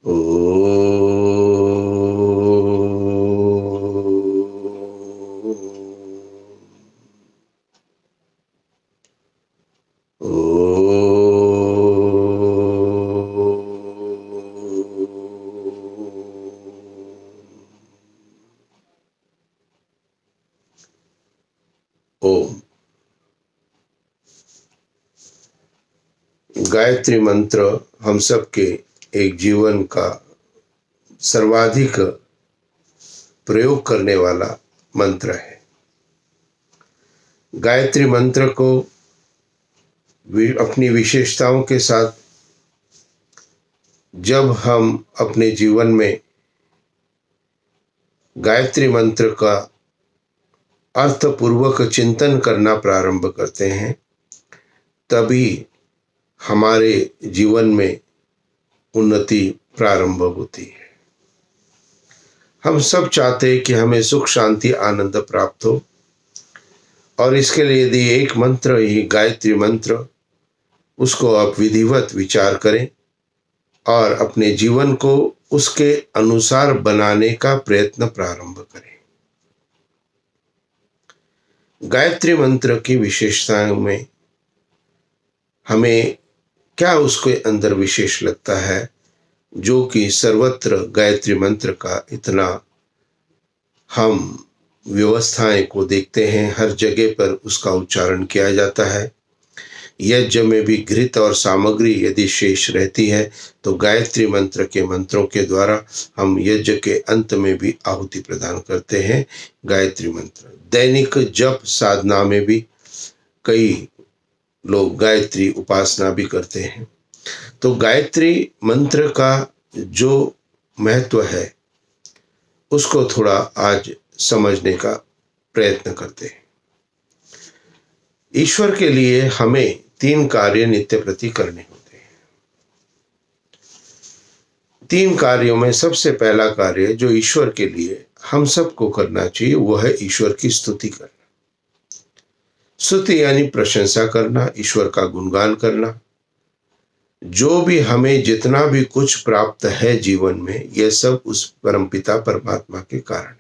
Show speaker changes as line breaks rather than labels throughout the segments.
ओ ओम। गायत्री मंत्र हम सबके एक जीवन का सर्वाधिक प्रयोग करने वाला मंत्र है। गायत्री मंत्र को अपनी विशेषताओं के साथ जब हम अपने जीवन में गायत्री मंत्र का अर्थपूर्वक चिंतन करना प्रारंभ करते हैं, तभी हमारे जीवन में उन्नति प्रारंभ होती है। हम सब चाहते हैं कि हमें सुख शांति आनंद प्राप्त हो, और इसके लिए यदि एक मंत्र ही गायत्री मंत्र, उसको आप विधिवत विचार करें और अपने जीवन को उसके अनुसार बनाने का प्रयत्न प्रारंभ करें। गायत्री मंत्र की विशेषताओं में हमें क्या उसके अंदर विशेष लगता है, जो कि सर्वत्र गायत्री मंत्र का इतना हम व्यवस्थाएं को देखते हैं, हर जगह पर उसका उच्चारण किया जाता है। यज्ञ में भी घृत और सामग्री यदि शेष रहती है तो गायत्री मंत्र के मंत्रों के द्वारा हम यज्ञ के अंत में भी आहुति प्रदान करते हैं। गायत्री मंत्र दैनिक जप साधना में भी कई लोग गायत्री उपासना भी करते हैं। तो गायत्री मंत्र का जो महत्व है उसको थोड़ा आज समझने का प्रयत्न करते हैं। ईश्वर के लिए हमें 3 कार्य नित्य प्रति करने होते हैं। 3 कार्यों में सबसे पहला कार्य जो ईश्वर के लिए हम सबको करना चाहिए वो है ईश्वर की स्तुति करना। स्तुति यानी प्रशंसा करना, ईश्वर का गुणगान करना। जो भी हमें जितना भी कुछ प्राप्त है जीवन में, यह सब उस परमपिता परमात्मा के कारण है।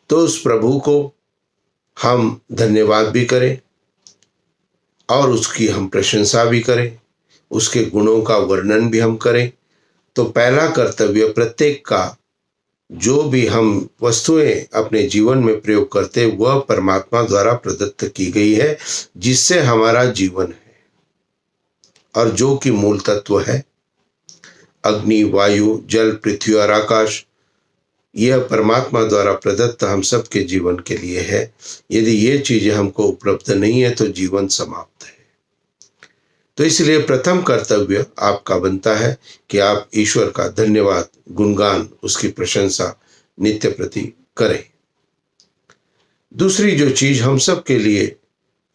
तो उस प्रभु को हम धन्यवाद भी करें और उसकी हम प्रशंसा भी करें, उसके गुणों का वर्णन भी हम करें। तो पहला कर्तव्य प्रत्येक का, जो भी हम वस्तुएं अपने जीवन में प्रयोग करते वह परमात्मा द्वारा प्रदत्त की गई है, जिससे हमारा जीवन है, और जो कि मूल तत्व है अग्नि, वायु, जल, पृथ्वी और आकाश, यह परमात्मा द्वारा प्रदत्त हम सबके जीवन के लिए है। यदि ये चीजें हमको उपलब्ध नहीं है तो जीवन समाप्त है। तो इसलिए प्रथम कर्तव्य आपका बनता है कि आप ईश्वर का धन्यवाद, गुणगान, उसकी प्रशंसा नित्य प्रति करें। दूसरी जो चीज हम सब के लिए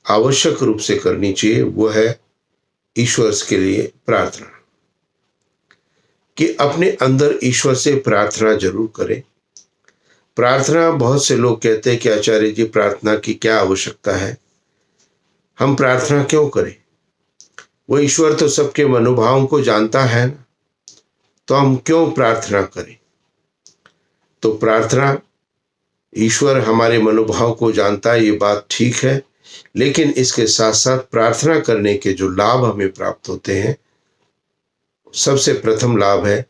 आवश्यक रूप से करनी चाहिए वो है ईश्वर के लिए प्रार्थना, कि अपने अंदर ईश्वर से प्रार्थना जरूर करें। प्रार्थना, बहुत से लोग कहते हैं कि आचार्य जी प्रार्थना की क्या आवश्यकता है, हम प्रार्थना क्यों करें? वो ईश्वर तो सबके मनोभावों को जानता है ना, तो हम क्यों प्रार्थना करें? तो प्रार्थना, ईश्वर हमारे मनोभाव को जानता है, ये बात ठीक है, लेकिन इसके साथ साथ प्रार्थना करने के जो लाभ हमें प्राप्त होते हैं, सबसे प्रथम लाभ है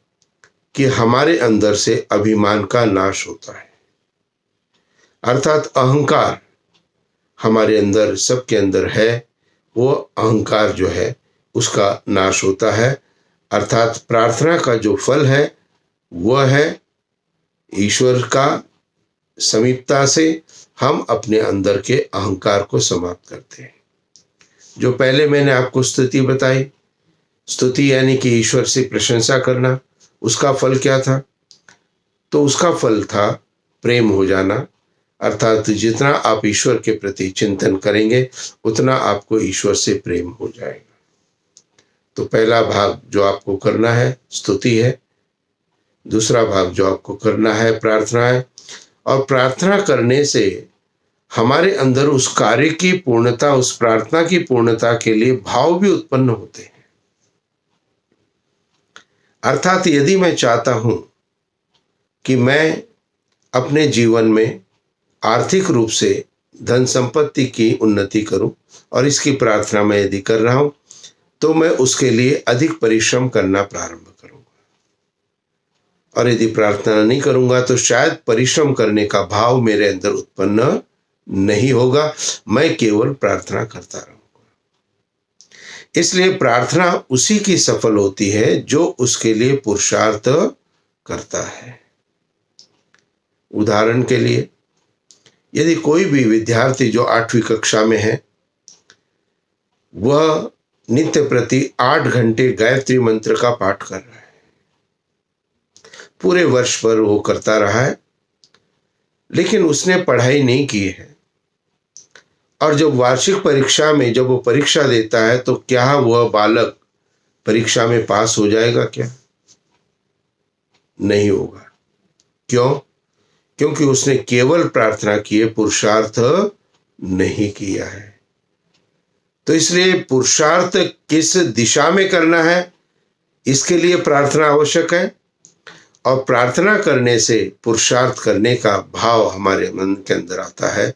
कि हमारे अंदर से अभिमान का नाश होता है। अर्थात अहंकार हमारे अंदर, सबके अंदर है, वो अहंकार जो है उसका नाश होता है। अर्थात प्रार्थना का जो फल है वह है ईश्वर का समीपता से हम अपने अंदर के अहंकार को समाप्त करते हैं। जो पहले मैंने आपको स्तुति बताई, स्तुति यानी कि ईश्वर से प्रशंसा करना, उसका फल क्या था? तो उसका फल था प्रेम हो जाना। अर्थात जितना आप ईश्वर के प्रति चिंतन करेंगे उतना आपको ईश्वर से प्रेम हो जाएगा। तो पहला भाग जो आपको करना है स्तुति है, दूसरा भाग जो आपको करना है प्रार्थना है। और प्रार्थना करने से हमारे अंदर उस कार्य की पूर्णता, उस प्रार्थना की पूर्णता के लिए भाव भी उत्पन्न होते हैं। अर्थात यदि मैं चाहता हूं कि मैं अपने जीवन में आर्थिक रूप से धन संपत्ति की उन्नति करूं और इसकी प्रार्थना मैं यदि कर रहा हूं, तो मैं उसके लिए अधिक परिश्रम करना प्रारंभ करूंगा। और यदि प्रार्थना नहीं करूंगा तो शायद परिश्रम करने का भाव मेरे अंदर उत्पन्न नहीं होगा, मैं केवल प्रार्थना करता रहूंगा। इसलिए प्रार्थना उसी की सफल होती है जो उसके लिए पुरुषार्थ करता है। उदाहरण के लिए, यदि कोई भी विद्यार्थी जो 8वीं कक्षा में है, वह नित्य प्रति 8 घंटे गायत्री मंत्र का पाठ कर रहा है, पूरे वर्ष भर वो करता रहा है, लेकिन उसने पढ़ाई नहीं की है, और जब वार्षिक परीक्षा में जब वो परीक्षा देता है तो क्या वह बालक परीक्षा में पास हो जाएगा? क्या नहीं होगा। क्यों? क्योंकि उसने केवल प्रार्थना की है, पुरुषार्थ नहीं किया है। तो इसलिए पुरुषार्थ किस दिशा में करना है, इसके लिए प्रार्थना आवश्यक है, और प्रार्थना करने से पुरुषार्थ करने का भाव हमारे मन के अंदर आता है,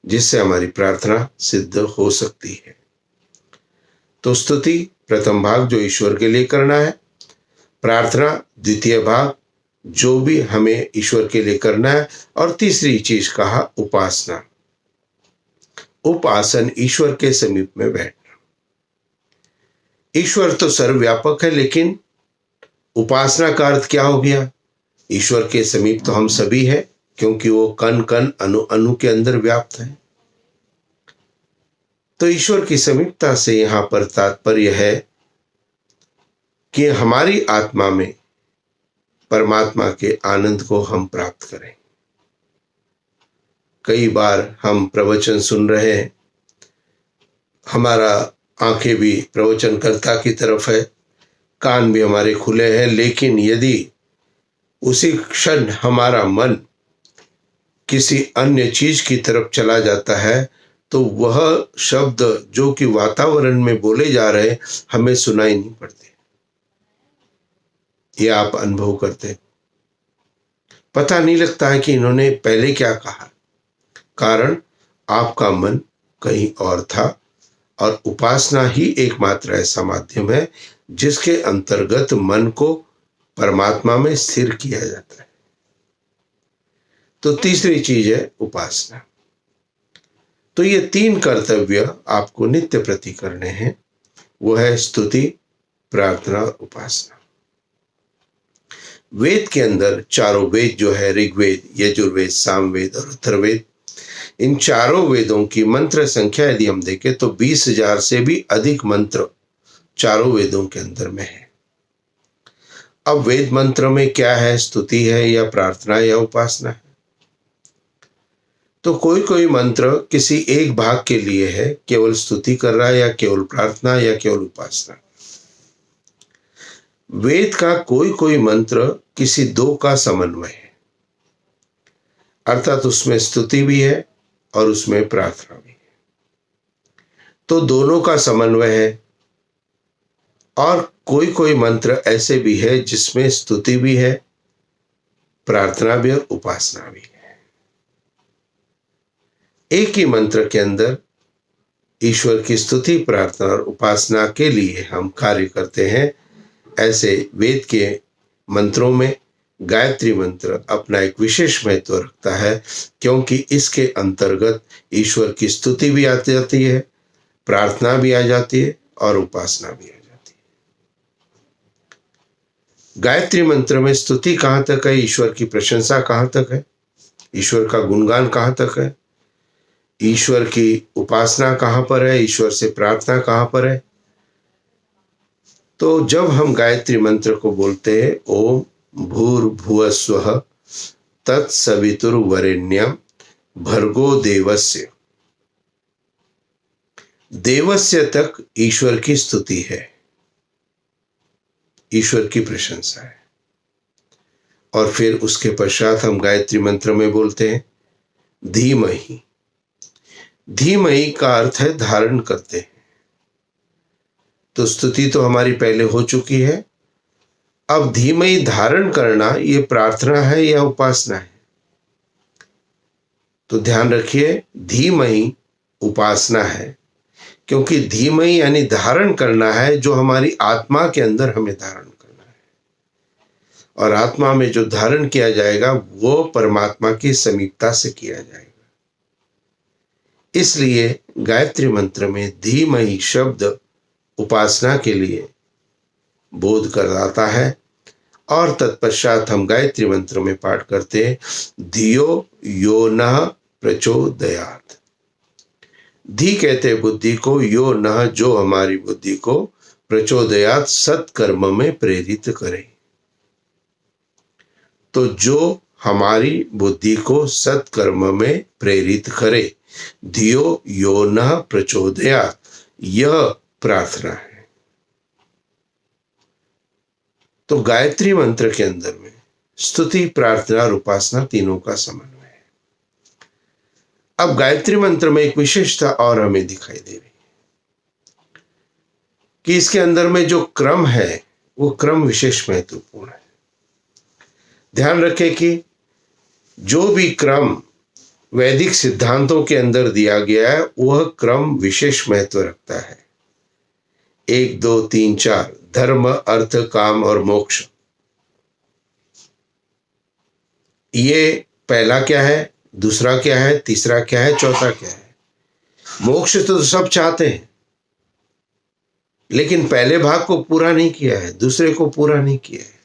जिससे हमारी प्रार्थना सिद्ध हो सकती है। तो स्तुति प्रथम भाग जो ईश्वर के लिए करना है, प्रार्थना द्वितीय भाग जो भी हमें ईश्वर के लिए करना है, और तीसरी चीज कहा उपासना, उपासन ईश्वर के समीप में बैठना। ईश्वर तो सर्वव्यापक है, लेकिन उपासना का अर्थ क्या हो गया? ईश्वर के समीप तो हम सभी हैं, क्योंकि वो कण कण अणु अणु के अंदर व्याप्त है। तो ईश्वर की समीपता से यहां पर तात्पर्य है कि हमारी आत्मा में परमात्मा के आनंद को हम प्राप्त करें। कई बार हम प्रवचन सुन रहे हैं, हमारा आंखें भी प्रवचनकर्ता की तरफ है, कान भी हमारे खुले हैं, लेकिन यदि उसी क्षण हमारा मन किसी अन्य चीज की तरफ चला जाता है, तो वह शब्द जो कि वातावरण में बोले जा रहे हमें सुनाई नहीं पड़ते। ये आप अनुभव करते, पता नहीं लगता है कि इन्होंने पहले क्या कहा, कारण आपका मन कहीं और था, और उपासना ही एकमात्र ऐसा माध्यम है जिसके अंतर्गत मन को परमात्मा में स्थिर किया जाता है। तो तीसरी चीज है उपासना। तो ये 3 कर्तव्य आपको नित्य प्रति करने हैं, वो है स्तुति, प्रार्थना और उपासना। वेद के अंदर चारों वेद जो है, ऋग्वेद, यजुर्वेद, सामवेद और अथर्ववेद, इन चारों वेदों की मंत्र संख्या यदि हम देखें तो 20,000 से भी अधिक मंत्र चारों वेदों के अंदर में है। अब वेद मंत्र में क्या है? स्तुति है या प्रार्थना या उपासना है? तो कोई कोई मंत्र किसी एक भाग के लिए है, केवल स्तुति कर रहा है या केवल प्रार्थना या केवल उपासना। वेद का कोई कोई मंत्र किसी 2 का समन्वय है, अर्थात उसमें स्तुति भी है और उसमें प्रार्थना भी है। तो दोनों का समन्वय है। और कोई कोई मंत्र ऐसे भी है जिसमें स्तुति भी है, प्रार्थना भी और उपासना भी है। एक ही मंत्र के अंदर ईश्वर की स्तुति, प्रार्थना और उपासना के लिए हम कार्य करते हैं। ऐसे वेद के मंत्रों में गायत्री मंत्र अपना एक विशेष महत्व रखता है, क्योंकि इसके अंतर्गत ईश्वर की स्तुति भी आ जाती है, प्रार्थना भी आ जाती है और उपासना भी आ जाती है। गायत्री मंत्र में स्तुति कहाँ तक है, ईश्वर की प्रशंसा कहाँ तक है, ईश्वर का गुणगान कहाँ तक है, ईश्वर की उपासना कहाँ पर है, ईश्वर से प्रार्थना कहाँ पर है। तो जब हम गायत्री मंत्र को बोलते हैं, ओम भूर्भुवस्वः तत्सवितुर्वरेण्यं भर्गो देवस्य, देवस्य तक ईश्वर की स्तुति है, ईश्वर की प्रशंसा है। और फिर उसके पश्चात हम गायत्री मंत्र में बोलते हैं धीमहि। धीमहि का अर्थ है धारण करते हैं। तो स्तुति तो हमारी पहले हो चुकी है, अब धीमहि धारण करना ये प्रार्थना है या उपासना है? तो ध्यान रखिए, धीमहि उपासना है, क्योंकि धीमहि यानी धारण करना है, जो हमारी आत्मा के अंदर हमें धारण करना है, और आत्मा में जो धारण किया जाएगा वो परमात्मा की समीपता से किया जाएगा। इसलिए गायत्री मंत्र में धीमहि शब्द उपासना के लिए बोध कराता है, और तत्पश्चात हम गायत्री मंत्र में पाठ करते हैं, धियो यो नः प्रचोदयात्। धी कहते बुद्धि को, यो नः जो हमारी बुद्धि को, प्रचोदयात् सत्कर्म में प्रेरित करे। तो जो हमारी बुद्धि को सत्कर्म में प्रेरित करे, धियो यो नः प्रचोदयात्, यह प्रार्थना है। तो गायत्री मंत्र के अंदर में स्तुति, प्रार्थना और उपासना तीनों का समन्वय है। अब गायत्री मंत्र में एक विशेषता और हमें दिखाई दे रही है कि इसके अंदर में जो क्रम है वो क्रम विशेष महत्वपूर्ण है। ध्यान रखें कि जो भी क्रम वैदिक सिद्धांतों के अंदर दिया गया है वह क्रम विशेष महत्व रखता है। 1 2 3 4 धर्म, अर्थ, काम और मोक्ष, ये पहला क्या है, दूसरा क्या है, तीसरा क्या है, चौथा क्या है। मोक्ष तो सब चाहते हैं, लेकिन पहले भाग को पूरा नहीं किया है, दूसरे को पूरा नहीं किया है,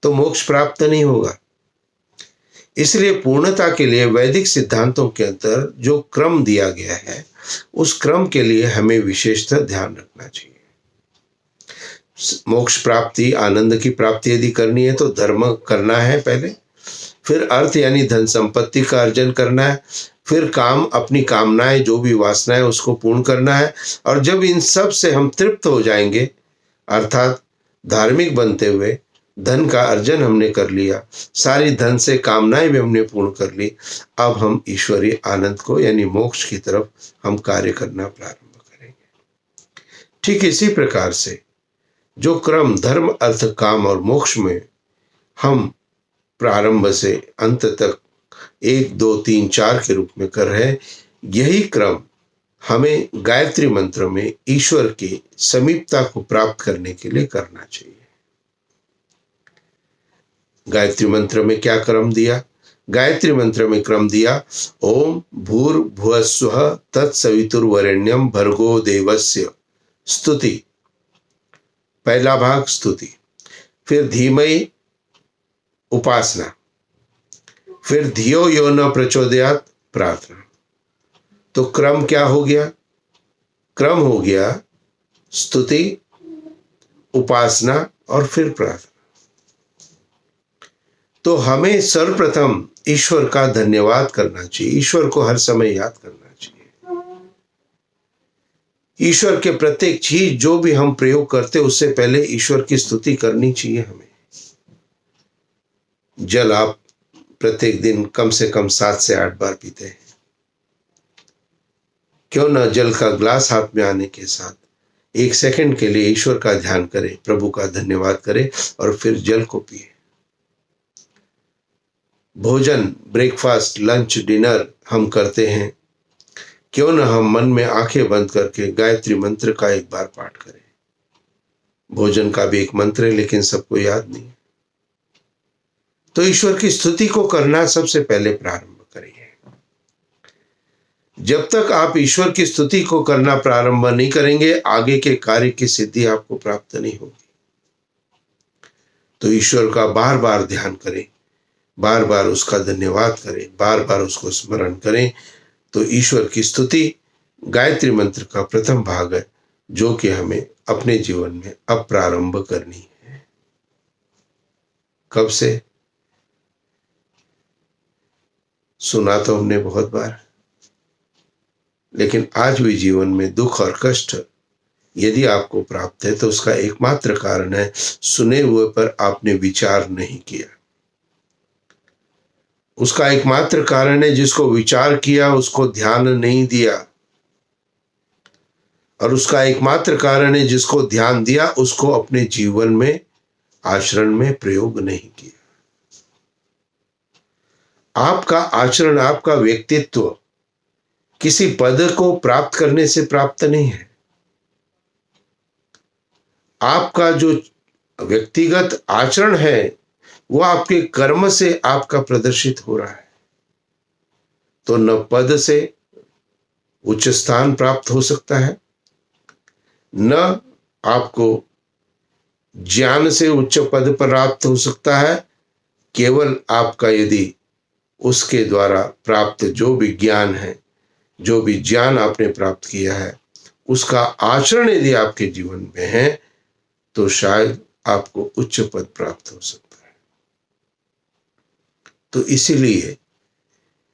तो मोक्ष प्राप्त नहीं होगा। इसलिए पूर्णता के लिए वैदिक सिद्धांतों के अंदर जो क्रम दिया गया है उस क्रम के लिए हमें विशेषतः ध्यान रखना चाहिए। मोक्ष प्राप्ति, आनंद की प्राप्ति यदि करनी है तो धर्म करना है पहले, फिर अर्थ यानी धन संपत्ति का अर्जन करना है, फिर काम, अपनी कामनाएं जो भी वासनाएं उसको पूर्ण करना है। और जब इन सब से हम तृप्त हो जाएंगे, अर्थात धार्मिक बनते हुए धन का अर्जन हमने कर लिया, सारी धन से कामनाएं भी हमने पूर्ण कर ली, अब हम ईश्वरीय आनंद को यानी मोक्ष की तरफ हम कार्य करना प्रारंभ करेंगे। ठीक इसी प्रकार से जो क्रम धर्म, अर्थ, काम और मोक्ष में हम प्रारंभ से अंत तक 1 2 3 4 के रूप में कर रहे हैं, यही क्रम हमें गायत्री मंत्र में ईश्वर की समीपता को प्राप्त करने के लिए करना चाहिए। गायत्री मंत्र में क्या क्रम दिया? गायत्री मंत्र में क्रम दिया, ओम भूर्भुवस्सुः तत्सवितुर्वरेण्यं भर्गो देवस्य स्तुति, पहला भाग स्तुति, फिर धीमहि उपासना, फिर धियो यो न प्रचोदयात् प्रार्थना। तो क्रम क्या हो गया? क्रम हो गया स्तुति, उपासना और फिर प्रार्थना। तो हमें सर्वप्रथम ईश्वर का धन्यवाद करना चाहिए, ईश्वर को हर समय याद करना चाहिए। ईश्वर के प्रत्येक चीज जो भी हम प्रयोग करते उससे पहले ईश्वर की स्तुति करनी चाहिए हमें। जल आप प्रत्येक दिन कम से कम 7 से 8 बार पीते हैं, क्यों ना जल का ग्लास हाथ में आने के साथ 1 सेकंड के लिए ईश्वर का ध्यान करें, प्रभु का धन्यवाद करें और फिर जल को पिए। भोजन, ब्रेकफास्ट, लंच, डिनर हम करते हैं, क्यों ना हम मन में आंखें बंद करके गायत्री मंत्र का एक बार पाठ करें। भोजन का भी एक मंत्र है लेकिन सबको याद नहीं। तो ईश्वर की स्तुति को करना सबसे पहले प्रारंभ करिए। जब तक आप ईश्वर की स्तुति को करना प्रारंभ नहीं करेंगे, आगे के कार्य की सिद्धि आपको प्राप्त नहीं होगी। तो ईश्वर का बार बार ध्यान करें, बार बार उसका धन्यवाद करें, बार बार उसको स्मरण करें। तो ईश्वर की स्तुति गायत्री मंत्र का प्रथम भाग है, जो कि हमें अपने जीवन में अब प्रारंभ करनी है। कब से? सुना तो हमने बहुत बार, लेकिन आज भी जीवन में दुख और कष्ट यदि आपको प्राप्त है तो उसका एकमात्र कारण है सुने हुए पर आपने विचार नहीं किया। उसका एकमात्र कारण है जिसको विचार किया उसको ध्यान नहीं दिया, और उसका एकमात्र कारण है जिसको ध्यान दिया उसको अपने जीवन में आचरण में प्रयोग नहीं किया। आपका आचरण, आपका व्यक्तित्व किसी पद को प्राप्त करने से प्राप्त नहीं है। आपका जो व्यक्तिगत आचरण है वो आपके कर्म से आपका प्रदर्शित हो रहा है। तो न पद से उच्च स्थान प्राप्त हो सकता है, न आपको ज्ञान से उच्च पद पर प्राप्त हो सकता है। केवल आपका यदि उसके द्वारा प्राप्त जो भी ज्ञान है, जो भी ज्ञान आपने प्राप्त किया है, उसका आचरण यदि आपके जीवन में है तो शायद आपको उच्च पद प्राप्त हो सकता है। तो इसीलिए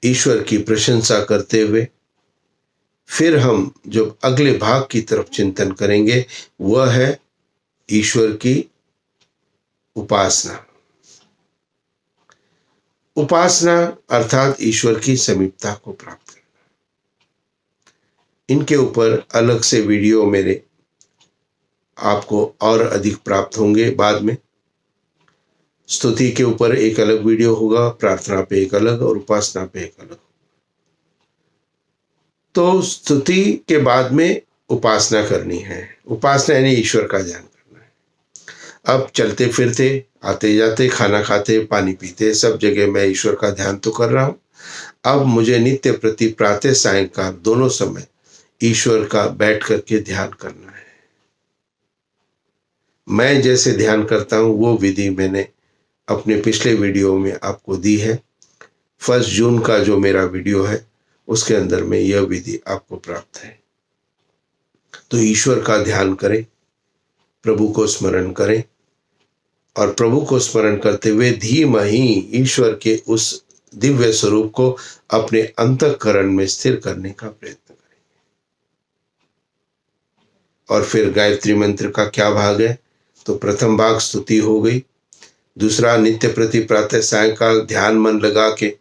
ईश्वर की प्रशंसा करते हुए फिर हम जब अगले भाग की तरफ चिंतन करेंगे, वह है ईश्वर की उपासना। उपासना अर्थात ईश्वर की समीपता को प्राप्त करना। इनके ऊपर अलग से वीडियो मेरे आपको और अधिक प्राप्त होंगे बाद में। स्तुति के ऊपर एक अलग वीडियो होगा, प्रार्थना पे एक अलग और उपासना पे एक अलग। तो स्तुति के बाद में उपासना करनी है। उपासना यानी ईश्वर का ध्यान करना है। अब चलते फिरते, आते जाते, खाना खाते, पानी पीते, सब जगह मैं ईश्वर का ध्यान तो कर रहा हूं। अब मुझे नित्य प्रति प्रातः सायंकाल दोनों समय ईश्वर का बैठ करके ध्यान करना है। मैं जैसे ध्यान करता हूं वो विधि मैंने अपने पिछले वीडियो में आपको दी है। 1 जून का जो मेरा वीडियो है उसके अंदर में यह विधि आपको प्राप्त है। तो ईश्वर का ध्यान करें, प्रभु को स्मरण करें और प्रभु को स्मरण करते हुए धीमहि ईश्वर के उस दिव्य स्वरूप को अपने अंतःकरण में स्थिर करने का प्रयत्न करें। और फिर गायत्री मंत्र का क्या भाग है? तो प्रथम भाग स्तुति हो गई, दूसरा नित्य प्रति प्रातः सायंकाल ध्यान मन लगा के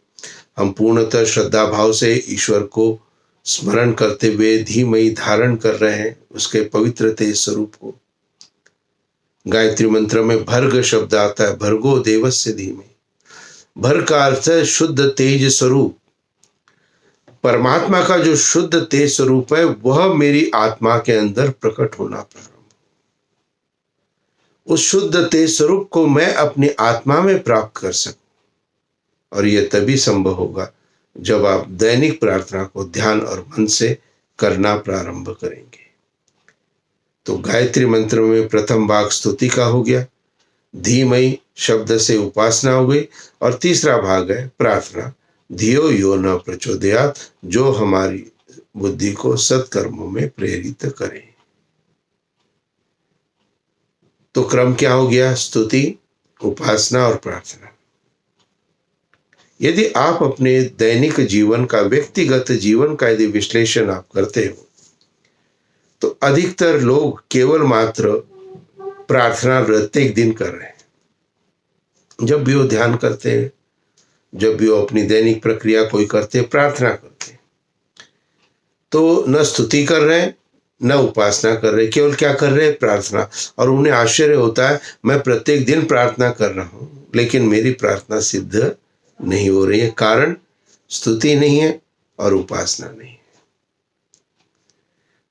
हम पूर्णतः श्रद्धा भाव से ईश्वर को स्मरण करते हुए धीमहि धारण कर रहे हैं उसके पवित्र तेज स्वरूप को। गायत्री मंत्र में भर्ग शब्द आता है, भर्गो देवस्य धीमहि। भर का अर्थ है शुद्ध तेज स्वरूप। परमात्मा का जो शुद्ध तेज स्वरूप है वह मेरी आत्मा के अंदर प्रकट होना प्रारंभ। उस शुद्ध तेज स्वरूप को मैं अपनी आत्मा में प्राप्त कर सकूं। और यह तभी संभव होगा जब आप दैनिक प्रार्थना को ध्यान और मन से करना प्रारंभ करेंगे। तो गायत्री मंत्र में प्रथम भाग स्तुति का हो गया, धीमहि शब्द से उपासना हो गई, और तीसरा भाग है प्रार्थना, धियो यो न प्रचोदयात्, जो हमारी बुद्धि को सत्कर्मों में प्रेरित करे। तो क्रम क्या हो गया? स्तुति, उपासना और प्रार्थना। यदि आप अपने दैनिक जीवन का, व्यक्तिगत जीवन का यदि विश्लेषण आप करते हो तो अधिकतर लोग केवल मात्र प्रार्थना प्रत्येक दिन कर रहे हैं। जब भी वो ध्यान करते हैं, जब भी वो अपनी दैनिक प्रक्रिया कोई करते, प्रार्थना करते, तो न स्तुति कर रहे हैं न उपासना कर रहे, केवल क्या कर रहे हैं? प्रार्थना। और उन्हें आश्चर्य होता है, मैं प्रत्येक दिन प्रार्थना कर रहा हूं लेकिन मेरी प्रार्थना सिद्ध नहीं हो रही है। कारण स्तुति नहीं है और उपासना नहीं है।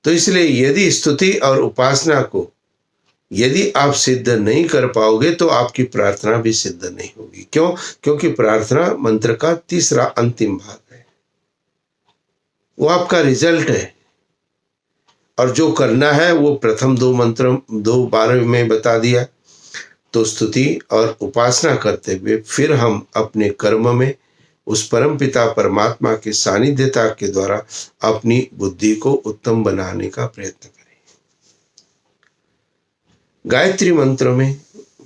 तो इसलिए यदि स्तुति और उपासना को यदि आप सिद्ध नहीं कर पाओगे तो आपकी प्रार्थना भी सिद्ध नहीं होगी। क्यों? क्योंकि प्रार्थना मंत्र का तीसरा अंतिम भाग है, वो आपका रिजल्ट है। और जो करना है वो प्रथम 2 मंत्र 2 बार में बता दिया। तो स्तुति और उपासना करते हुए फिर हम अपने कर्म में उस परमपिता परमात्मा के सानिध्यता के द्वारा अपनी बुद्धि को उत्तम बनाने का प्रयत्न करें। गायत्री मंत्र में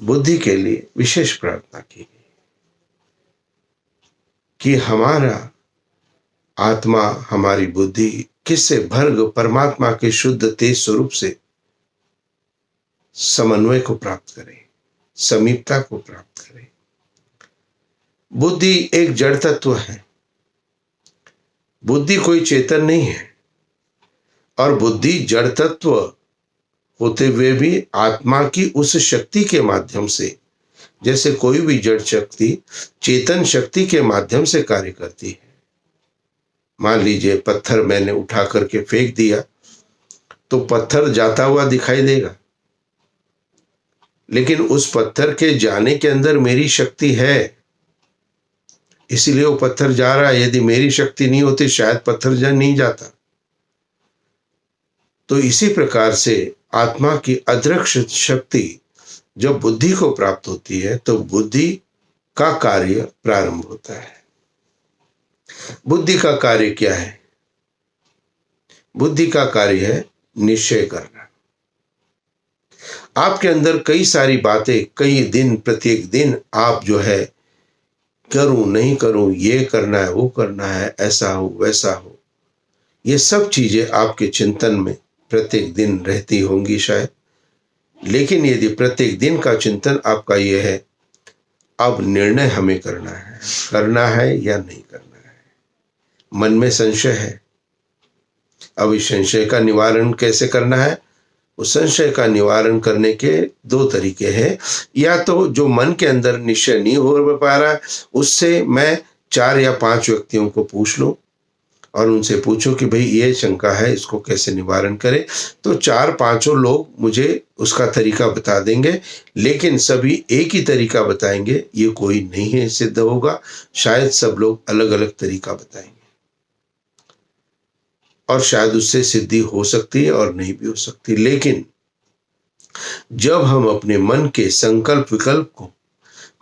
बुद्धि के लिए विशेष प्रार्थना की गई कि हमारा आत्मा, हमारी बुद्धि किससे भर्ग परमात्मा के शुद्ध तेज स्वरूप से समन्वय को प्राप्त करे, समीपता को प्राप्त करे। बुद्धि एक जड़ तत्व है, बुद्धि कोई चेतन नहीं है। और बुद्धि जड़ तत्व होते हुए भी आत्मा की उस शक्ति के माध्यम से जैसे कोई भी जड़ शक्ति चेतन शक्ति के माध्यम से कार्य करती है। मान लीजिए पत्थर मैंने उठा करके फेंक दिया तो पत्थर जाता हुआ दिखाई देगा, लेकिन उस पत्थर के जाने के अंदर मेरी शक्ति है, इसीलिए वो पत्थर जा रहा है। यदि मेरी शक्ति नहीं होती शायद पत्थर नहीं जाता। तो इसी प्रकार से आत्मा की अदृश्य शक्ति जब बुद्धि को प्राप्त होती है तो बुद्धि का कार्य प्रारंभ होता है। बुद्धि का कार्य क्या है? बुद्धि का कार्य है निश्चय करना। आपके अंदर कई सारी बातें, कई दिन, प्रत्येक दिन आप जो है करूं नहीं करूं, ये करना है वो करना है, ऐसा हो वैसा हो, ये सब चीजें आपके चिंतन में प्रत्येक दिन रहती होंगी शायद। लेकिन यदि प्रत्येक दिन का चिंतन आपका ये है अब निर्णय हमें करना है या नहीं करना है, मन में संशय है, अब इस संशय का निवारण कैसे करना है? उस संशय का निवारण करने के दो तरीके हैं। या तो जो मन के अंदर निश्चय नहीं हो पा रहा है उससे मैं 4 या 5 व्यक्तियों को पूछ लूं और उनसे पूछो कि भाई ये शंका है, इसको कैसे निवारण करें। तो 4-5 लोग मुझे उसका तरीका बता देंगे, लेकिन सभी एक ही तरीका बताएंगे ये कोई नहीं है सिद्ध होगा। शायद सब लोग अलग अलग तरीका बताएंगे और शायद उससे सिद्धि हो सकती है और नहीं भी हो सकती। लेकिन जब हम अपने मन के संकल्प विकल्प को,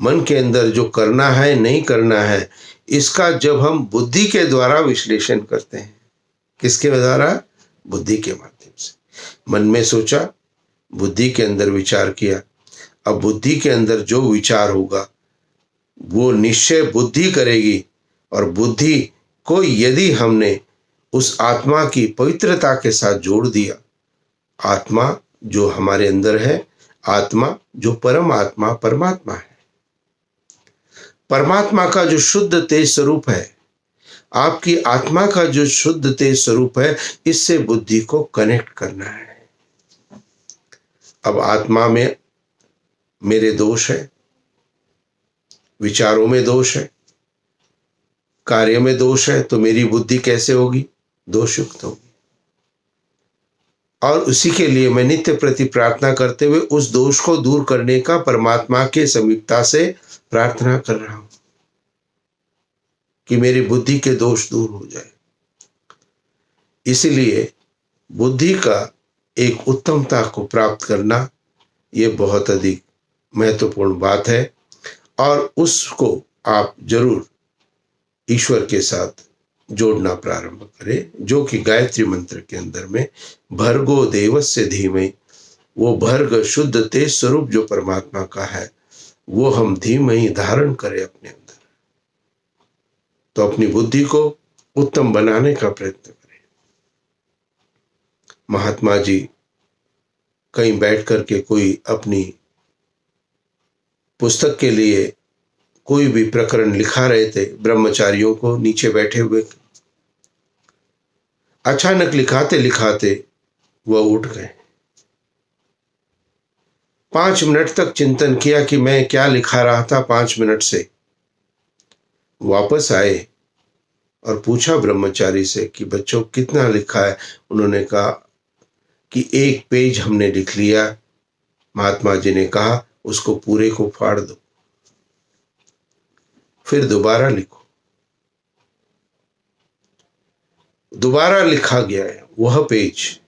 मन के अंदर जो करना है नहीं करना है, इसका जब हम बुद्धि के द्वारा विश्लेषण करते हैं, किसके द्वारा? बुद्धि के माध्यम से। मन में सोचा, बुद्धि के अंदर विचार किया, अब बुद्धि के अंदर जो विचार होगा वो निश्चय बुद्धि करेगी। और बुद्धि को यदि हमने उस आत्मा की पवित्रता के साथ जोड़ दिया, आत्मा जो हमारे अंदर है, आत्मा जो परम आत्मा परमात्मा है, परमात्मा का जो शुद्ध तेज स्वरूप है, आपकी आत्मा का जो शुद्ध तेज स्वरूप है, इससे बुद्धि को कनेक्ट करना है। अब आत्मा में मेरे दोष है, विचारों में दोष है, कार्य में दोष है, तो मेरी बुद्धि कैसे होगी? दोषयुक्त होगी। और उसी के लिए मैं नित्य प्रति प्रार्थना करते हुए उस दोष को दूर करने का परमात्मा के समीपता से प्रार्थना कर रहा हूं कि मेरी बुद्धि के दोष दूर हो जाए। इसलिए बुद्धि का एक उत्तमता को प्राप्त करना ये बहुत अधिक महत्वपूर्ण बात है और उसको आप जरूर ईश्वर के साथ जोड़ना प्रारंभ करें, जो कि गायत्री मंत्र के अंदर में भर्गो देवस्य धीमहि, वो भर्ग शुद्ध तेज स्वरूप जो परमात्मा का है वो हम धीमहि धारण करें अपने अंदर। तो अपनी बुद्धि को उत्तम बनाने का प्रयत्न करें। महात्मा जी कहीं बैठ करके कोई अपनी पुस्तक के लिए कोई भी प्रकरण लिखा रहे थे, ब्रह्मचारियों को नीचे बैठे हुए। अचानक लिखाते लिखाते वह उठ गए। 5 मिनट तक चिंतन किया कि मैं क्या लिखा रहा था 5 मिनट से। वापस आए और पूछा ब्रह्मचारी से कि बच्चों कितना लिखा है? उन्होंने कहा कि 1 पेज हमने लिख लिया। महात्मा जी ने कहा उसको पूरे को फाड़ दो, फिर दोबारा लिखो। दोबारा लिखा गया है वह पेज।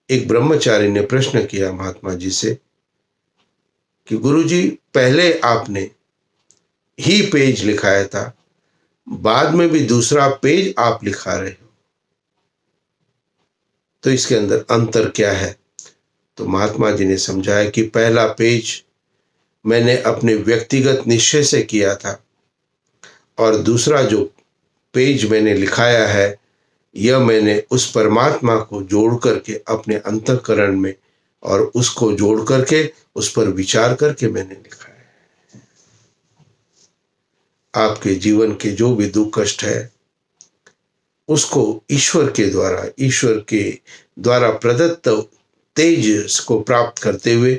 एक ब्रह्मचारी ने प्रश्न किया महात्मा जी से कि गुरुजी पहले आपने ही पेज लिखाया था, बाद में भी दूसरा पेज आप लिखा रहे हो, तो इसके अंदर अंतर क्या है? तो महात्मा जी ने समझाया कि पहला पेज मैंने अपने व्यक्तिगत निश्चय से किया था और दूसरा जो पेज मैंने लिखाया है यह मैंने उस परमात्मा को जोड़ करके अपने अंतःकरण में और उसको जोड़ करके उस पर विचार करके मैंने लिखा है। आपके जीवन के जो भी दुख कष्ट है उसको ईश्वर के द्वारा प्रदत्त तेज को प्राप्त करते हुए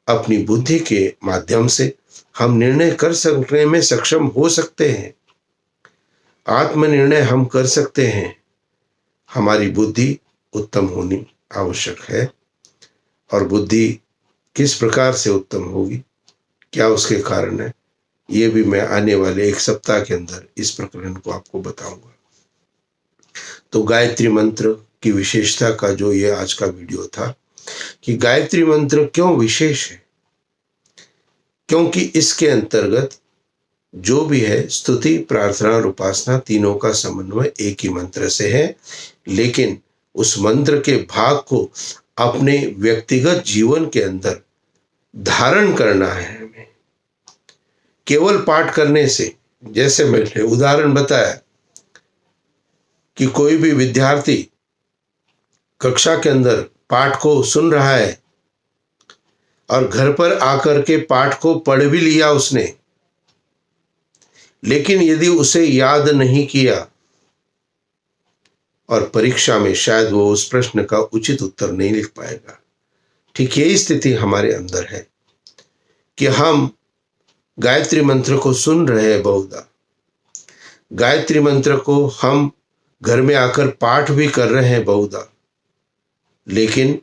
अपनी बुद्धि के माध्यम से हम निर्णय कर सकने में सक्षम हो सकते हैं। आत्मनिर्णय हम कर सकते हैं। हमारी बुद्धि उत्तम होनी आवश्यक है। और बुद्धि किस प्रकार से उत्तम होगी, क्या उसके कारण है, ये भी मैं आने वाले 1 सप्ताह के अंदर इस प्रकरण को आपको बताऊंगा। तो गायत्री मंत्र की विशेषता का जो ये आज का वीडियो था कि गायत्री मंत्र क्यों विशेष है, क्योंकि इसके अंतर्गत जो भी है स्तुति, प्रार्थना और उपासना तीनों का समन्वय एक ही मंत्र से है। लेकिन उस मंत्र के भाग को अपने व्यक्तिगत जीवन के अंदर धारण करना है हमें। केवल पाठ करने से, जैसे मैंने उदाहरण बताया कि कोई भी विद्यार्थी कक्षा के अंदर पाठ को सुन रहा है और घर पर आकर के पाठ को पढ़ भी लिया उसने, लेकिन यदि उसे याद नहीं किया और परीक्षा में शायद वो उस प्रश्न का उचित उत्तर नहीं लिख पाएगा। ठीक यही स्थिति हमारे अंदर है कि हम गायत्री मंत्र को सुन रहे हैं, बहुधा गायत्री मंत्र को हम घर में आकर पाठ भी कर रहे हैं बहुधा, लेकिन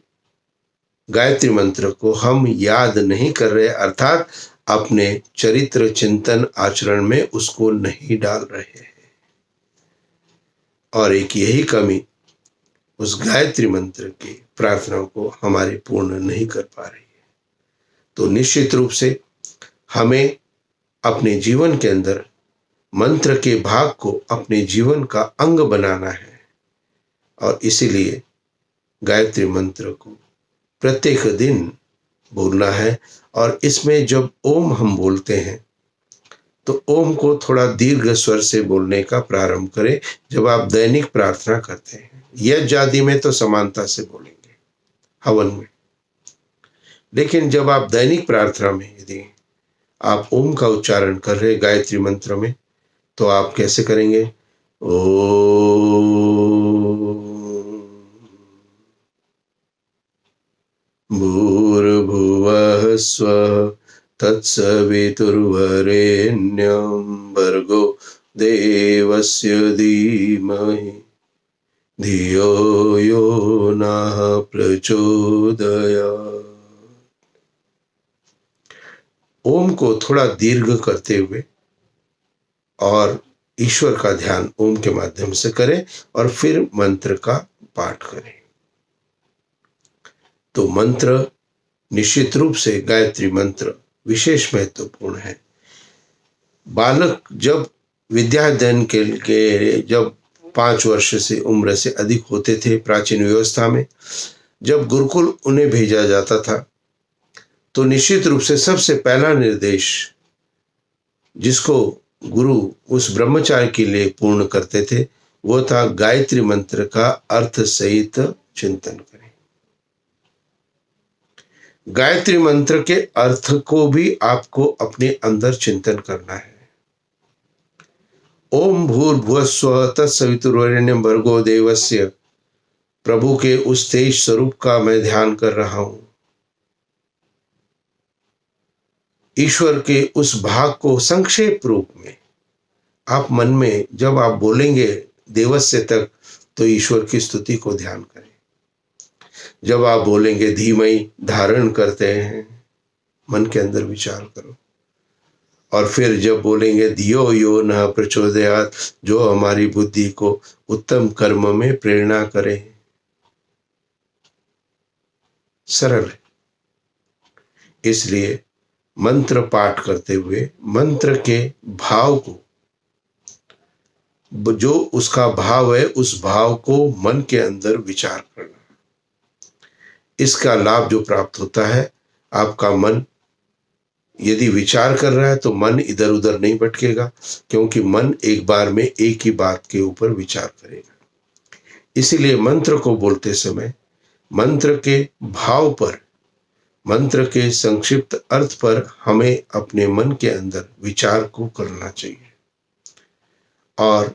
गायत्री मंत्र को हम याद नहीं कर रहे, अर्थात अपने चरित्र चिंतन आचरण में उसको नहीं डाल रहे हैं। और एक यही कमी उस गायत्री मंत्र की प्रार्थना को हमारी पूर्ण नहीं कर पा रही है। तो निश्चित रूप से हमें अपने जीवन के अंदर मंत्र के भाग को अपने जीवन का अंग बनाना है। और इसीलिए गायत्री मंत्र को प्रत्येक दिन बोलना है। और इसमें जब ओम हम बोलते हैं तो ओम को थोड़ा दीर्घ स्वर से बोलने का प्रारंभ करें जब आप दैनिक प्रार्थना करते हैं। यज्ञ आदि में तो समानता से बोलेंगे, हवन में, लेकिन जब आप दैनिक प्रार्थना में यदि आप ओम का उच्चारण कर रहे गायत्री मंत्र में, तो आप कैसे करेंगे? भूर्भुवः स्वः तत्सवितुर्वरेण्यं भर्गो देवस्य धीमहि धियो यो नः प्रचोदयात्। ओम को थोड़ा दीर्घ करते हुए और ईश्वर का ध्यान ओम के माध्यम से करें और फिर मंत्र का पाठ करें। तो मंत्र निश्चित रूप से गायत्री मंत्र विशेष महत्वपूर्ण है। बालक जब विद्या अध्ययन के जब 5 वर्ष से उम्र से अधिक होते थे, प्राचीन व्यवस्था में जब गुरुकुल उन्हें भेजा जाता था, तो निश्चित रूप से सबसे पहला निर्देश जिसको गुरु उस ब्रह्मचारी के लिए पूर्ण करते थे वो था गायत्री मंत्र का अर्थ सहित चिंतन करें। गायत्री मंत्र के अर्थ को भी आपको अपने अंदर चिंतन करना है। ओम भूर्भुवः स्वः तत्सवितुर्वरेण्यं भर्गो देवस्य, प्रभु के उस तेज स्वरूप का मैं ध्यान कर रहा हूं। ईश्वर के उस भाग को संक्षेप रूप में आप मन में जब आप बोलेंगे देवस्य तक, तो ईश्वर की स्तुति को ध्यान करें। जब आप बोलेंगे धीमहि, धारण करते हैं, मन के अंदर विचार करो। और फिर जब बोलेंगे धियो यो नः प्रचोदयात्, जो हमारी बुद्धि को उत्तम कर्म में प्रेरणा करे। सरल है। इसलिए मंत्र पाठ करते हुए मंत्र के भाव को, जो उसका भाव है, उस भाव को मन के अंदर विचार करना। इसका लाभ जो प्राप्त होता है, आपका मन यदि विचार कर रहा है तो मन इधर उधर नहीं भटकेगा, क्योंकि मन एक बार में एक ही बात के ऊपर विचार करेगा। इसीलिए मंत्र को बोलते समय मंत्र के भाव पर, मंत्र के संक्षिप्त अर्थ पर हमें अपने मन के अंदर विचार को करना चाहिए। और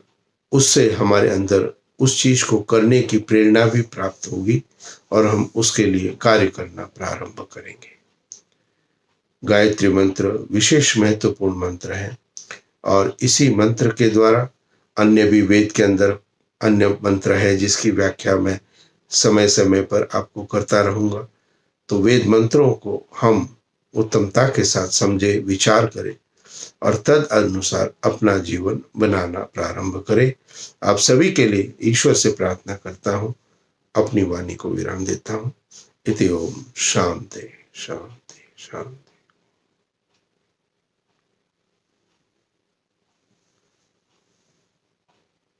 उससे हमारे अंदर उस चीज को करने की प्रेरणा भी प्राप्त होगी और हम उसके लिए कार्य करना प्रारंभ करेंगे। गायत्री मंत्र विशेष महत्वपूर्ण मंत्र है और इसी मंत्र के द्वारा अन्य भी वेद के अंदर अन्य मंत्र है जिसकी व्याख्या मैं समय समय पर आपको करता रहूंगा। तो वेद मंत्रों को हम उत्तमता के साथ समझे, विचार करें और तद अनुसार अपना जीवन बनाना प्रारंभ करें। आप सभी के लिए ईश्वर से प्रार्थना करता हूँ, अपनी वाणी को विराम देता हूँ। इति ओम शांति शांति शांति।